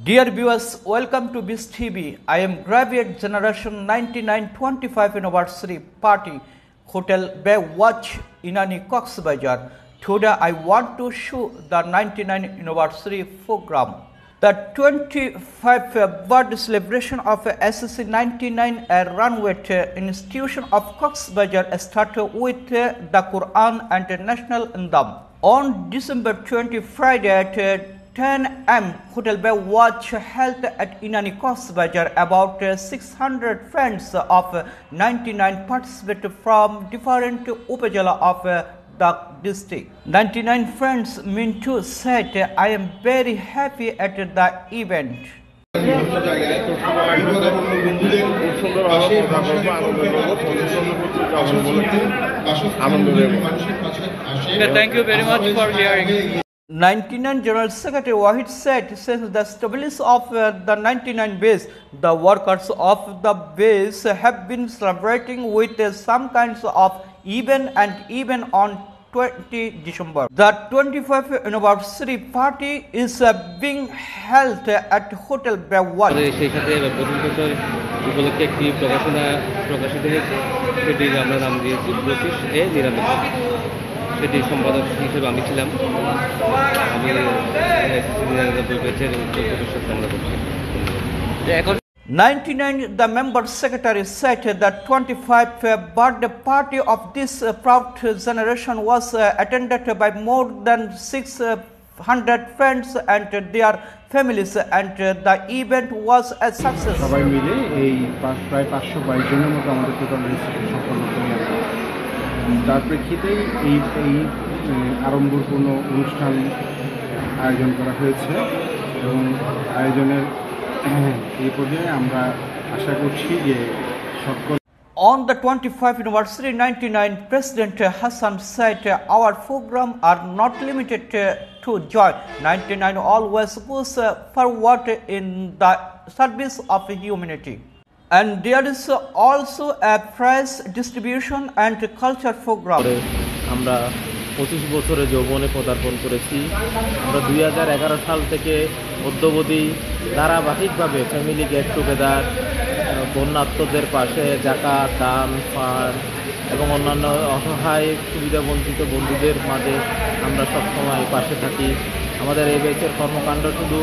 Dear viewers, welcome to BIS TV. I am graduate generation 9925 Anniversary Party, Hotel Bay Watch, Inani Coxbazar. Today I want to show the 99 anniversary program. The 25th birthday celebration of SSC 99 run with institution of Coxbazar started with the Quran and national anthem. On December 20, Friday at 10 am, Hotel Bay Watch held at Inani Coxbazar. About 600 friends of 99 participated from different upazila of the district. 99 friends Mintu said, I am very happy at the event. Thank you very much for hearing. 99 General Secretary Wahid said, since the establishment of the 99 base, the workers of the base have been celebrating with some kinds of event and even on 20 December. The 25th anniversary party is being held at Hotel Bay Watch. সেটি সম্পাদক হিসেবে আমি ছিলাম। আমি এখন 99, the member secretary said that 25th birthday party of this proud generation was attended by more than 600 friends and their families, and the event was a success. সবাই মিলে এই প্রায় 522 জনের মতো আমাদের টোটাল রেজিস্ট্রেশন সম্পন্ন করি। তার প্রেক্ষিতেই এই আড়ম্বরপূর্ণ অনুষ্ঠান আয়োজন করা হয়েছে এবং আয়োজনের এই পর্যায়ে আমরা আশা করছি যে সকল। On the 25th anniversary 99, President Hassan said, our program are not limited to joy. 99 always puts forward in the service of humanity. And there is also a prize distribution and culture program. আমরা 25 বছরে যৌবনে পদার্পণ করেছি। আমরা 2011 সাল থেকে অদ্যাবধি ধারাবাহিকভাবে ফ্যামিলি গেট টুগেদার, বন্যার্তদের পাশে জাকাত, দান, ফান্ড এবং অন্যান্য অসহায় সুবিধাবঞ্চিত বন্ধুদের মাঝে আমরা সবসময় পাশে থাকি। আমাদের এই ব্যাচের কর্মকাণ্ড শুধু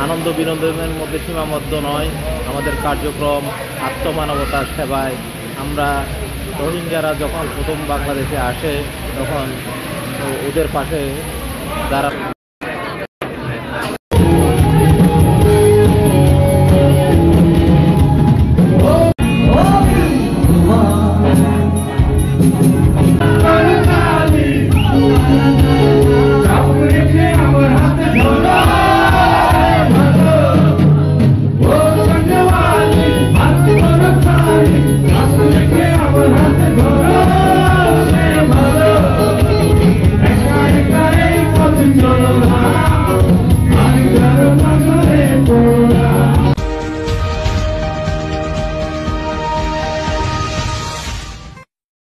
আনন্দ বিনোদনের মধ্যে সীমাবদ্ধ নয়, আমাদের কার্যক্রম আত্মমানবতার সেবায়। আমরা রোহিঙ্গারা যখন প্রথম বাংলাদেশে আসে তখন ওদের পাশে দাঁড়া